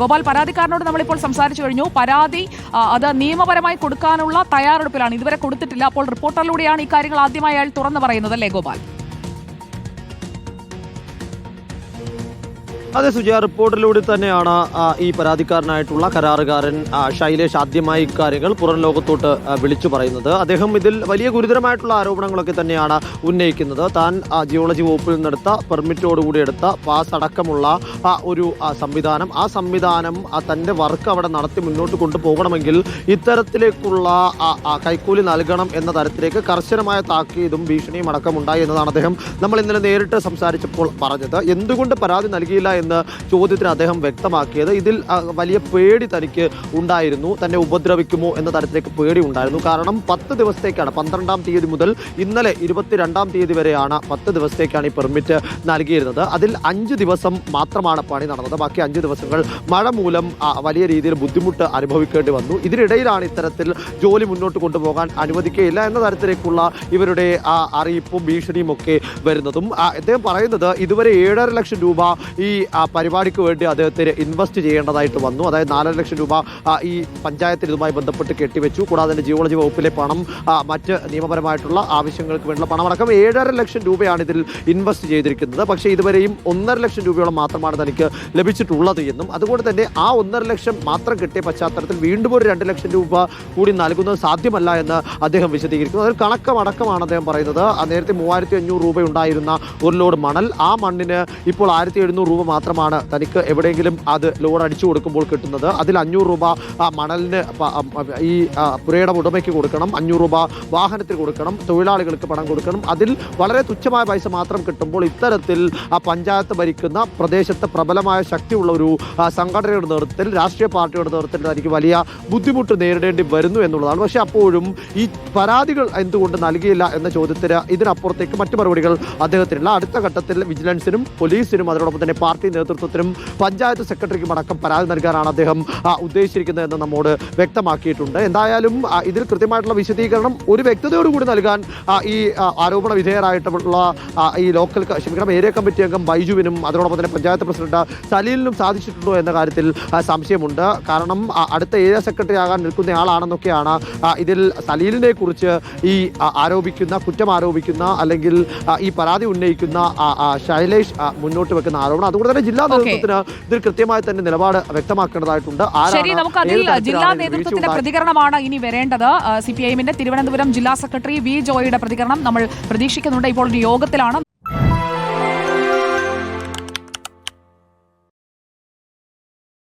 ഗോപാൽ, പരാതിക്കാരനോട് നമ്മളിപ്പോൾ സംസാരിച്ചു കഴിഞ്ഞു. പരാതി അത് നിയമപരമായി കൊടുക്കാനുള്ള തയ്യാറെടുപ്പിലാണ്, ഇതുവരെ കൊടുത്തിട്ടില്ല. അപ്പോൾ റിപ്പോർട്ടറിലൂടെയാണ് ഈ കാര്യങ്ങൾ ആദ്യമായി അയാൾ തുറന്നു പറയുന്നത്, അല്ലേ ഗോപാൽ? അതെ സുജയ, റിപ്പോർട്ടിലൂടെ തന്നെയാണ് ഈ പരാതിക്കാരനായിട്ടുള്ള കരാറുകാരൻ ശൈലേഷ് ആദ്യമായി ഇക്കാര്യങ്ങൾ പുറം ലോകത്തോട്ട് വിളിച്ചു പറയുന്നത്. അദ്ദേഹം ഇതിൽ വലിയ ഗുരുതരമായിട്ടുള്ള ആരോപണങ്ങളൊക്കെ തന്നെയാണ് ഉന്നയിക്കുന്നത്. താൻ ജിയോളജി വകുപ്പിൽ നിന്നെടുത്ത പെർമിറ്റോടുകൂടി എടുത്ത പാസ് അടക്കമുള്ള ഒരു സംവിധാനം, ആ സംവിധാനം തൻ്റെ വർക്ക് അവിടെ നടത്തി മുന്നോട്ട് കൊണ്ടുപോകണമെങ്കിൽ ഇത്തരത്തിലേക്കുള്ള കൈക്കൂലി നൽകണം എന്ന തരത്തിലേക്ക് കർശനമായ താക്കീതും ഭീഷണിയും അടക്കമുണ്ടായി എന്നതാണ് അദ്ദേഹം നമ്മൾ ഇന്നലെ നേരിട്ട് സംസാരിച്ചപ്പോൾ പറഞ്ഞത്. എന്തുകൊണ്ട് പരാതി നൽകിയില്ല എന്ന ചോദ്യത്തിന് അദ്ദേഹം വ്യക്തമാക്കിയത് ഇതിൽ വലിയ പേടി തനിക്ക് ഉണ്ടായിരുന്നു, തന്നെ ഉപദ്രവിക്കുമോ എന്ന തരത്തിലേക്ക് പേടി ഉണ്ടായിരുന്നു. കാരണം 10 ദിവസത്തേക്കാണ്, 12-ാം തീയതി മുതൽ ഇന്നലെ 22-ാം തീയതി വരെയാണ് 10 ദിവസത്തേക്കാണ് ഈ പെർമിറ്റ് നൽകിയിരുന്നത്. അതിൽ 5 ദിവസം മാത്രമാണ് പണി നടന്നത്. ബാക്കി 5 ദിവസങ്ങൾ മഴ മൂലം വലിയ രീതിയിൽ ബുദ്ധിമുട്ട് അനുഭവിക്കേണ്ടി വന്നു. ഇതിനിടയിലാണ് ഇത്തരത്തിൽ ജോലി മുന്നോട്ട് കൊണ്ടുപോകാൻ അനുവദിക്കുകയില്ല എന്ന തരത്തിലേക്കുള്ള ഇവരുടെ അറിയിപ്പും ഭീഷണിയും ഒക്കെ വരുന്നതും. അദ്ദേഹം പറയുന്നത് ഇതുവരെ 7.5 ലക്ഷം രൂപ ഈ പരിപാടിക്ക് വേണ്ടി അദ്ദേഹത്തിന് ഇൻവെസ്റ്റ് ചെയ്യേണ്ടതായിട്ട് വന്നു. അതായത് 4.5 ലക്ഷം രൂപ ഈ പഞ്ചായത്തിന് ഇതുമായി ബന്ധപ്പെട്ട് കെട്ടിവെച്ചു. കൂടാതെ തന്നെ ജിയോളജി വകുപ്പിലെ പണം, മറ്റ് നിയമപരമായിട്ടുള്ള ആവശ്യങ്ങൾക്ക് വേണ്ടിയുള്ള പണമടക്കം 7.5 ലക്ഷം രൂപയാണ് ഇതിൽ ഇൻവെസ്റ്റ് ചെയ്തിരിക്കുന്നത്. പക്ഷേ ഇതുവരെയും 1.5 ലക്ഷം രൂപയോളം മാത്രമാണ് തനിക്ക് ലഭിച്ചിട്ടുള്ളത് എന്നും അതുകൊണ്ട് തന്നെ ആ 1.5 ലക്ഷം മാത്രം കിട്ടിയ പശ്ചാത്തലത്തിൽ വീണ്ടും ഒരു 2 ലക്ഷം രൂപ കൂടി നൽകുന്നത് സാധ്യമല്ല എന്ന് അദ്ദേഹം വിശദീകരിക്കുന്നു. അതൊരു കണക്കമടക്കമാണ് അദ്ദേഹം പറയുന്നത്. നേരത്തെ 3500 രൂപ ഉണ്ടായിരുന്ന ഒരു ലോഡ് മണൽ, ആ മണ്ണിന് ഇപ്പോൾ 1700 രൂപ മാത്രമാണ് തനിക്ക് എവിടെയെങ്കിലും അത് ലോഡ് അടിച്ചു കൊടുക്കുമ്പോൾ കിട്ടുന്നത്. അതിൽ 500 രൂപ മണലിന് ഈ പുരയുടെ ഉടമയ്ക്ക് കൊടുക്കണം, 500 രൂപ വാഹനത്തിന് കൊടുക്കണം, തൊഴിലാളികൾക്ക് പണം കൊടുക്കണം. അതിൽ വളരെ തുച്ഛമായ പൈസ മാത്രം കിട്ടുമ്പോൾ ഇത്തരത്തിൽ പഞ്ചായത്ത് ഭരിക്കുന്ന പ്രദേശത്ത് പ്രബലമായ ശക്തിയുള്ള ഒരു സംഘടനയുടെ നേതൃത്വത്തിൽ, രാഷ്ട്രീയ പാർട്ടിയുടെ നേതൃത്വത്തിൽ തനിക്ക് വലിയ ബുദ്ധിമുട്ട് നേരിടേണ്ടി വരുന്നു എന്നുള്ളതാണ്. പക്ഷേ അപ്പോഴും ഈ പരാതികൾ എന്തുകൊണ്ട് നൽകിയില്ല എന്ന ചോദ്യത്തിന് ഇതിനപ്പുറത്തേക്ക് മറ്റു മറുപടികൾ അദ്ദേഹത്തിനുള്ള. അടുത്ത ഘട്ടത്തിൽ വിജിലൻസിനും പോലീസിനും അതിനോടൊപ്പം തന്നെ പാർട്ടി നേതൃത്വത്തിനും പഞ്ചായത്ത് സെക്രട്ടറിക്കും അടക്കം പരാതി നൽകാനാണ് അദ്ദേഹം ഉദ്ദേശിച്ചിരിക്കുന്നത് എന്ന് നമ്മോട് വ്യക്തമാക്കിയിട്ടുണ്ട്. എന്തായാലും ഇതിൽ കൃത്യമായിട്ടുള്ള വിശദീകരണം ഒരു വ്യക്തതയോടുകൂടി നൽകാൻ ഈ ആരോപണ വിധേയരായിട്ടുള്ള ഈ ഏരിയ കമ്മിറ്റി അംഗം ബൈജുവിനും അതിനോടൊപ്പം തന്നെ പഞ്ചായത്ത് പ്രസിഡന്റ് സലീലിനും സാധിച്ചിട്ടുണ്ടോ എന്ന കാര്യത്തിൽ സംശയമുണ്ട്. കാരണം അടുത്ത ഏരിയ സെക്രട്ടറി ആകാൻ നിൽക്കുന്നയാളാണെന്നൊക്കെയാണ് ഇതിൽ സലീലിനെ കുറിച്ച് ഈ കുറ്റം ആരോപിക്കുന്ന അല്ലെങ്കിൽ ഈ പരാതി ഉന്നയിക്കുന്ന ശൈലേഷ് മുന്നോട്ട് വെക്കുന്ന ആരോപണം. അതുകൊണ്ട് തന്നെ ജില്ലാ നേതൃത്വത്തിന് ഇതിൽ കൃത്യമായി തന്നെ നിലപാട് വ്യക്തമാക്കേണ്ടതായിട്ടുണ്ട്. ശരി, നമുക്ക് അതിൽ ജില്ലാ നേതൃത്വത്തിന്റെ പ്രതികരണമാണ് ഇനി വരേണ്ടത്. CPIM-ന്റെ തിരുവനന്തപുരം ജില്ലാ സെക്രട്ടറി വി ജോയിയുടെ പ്രതികരണം നമ്മൾ പ്രതീക്ഷിക്കുന്നുണ്ട്. ഇപ്പോൾ ഒരു യോഗത്തിലാണ്.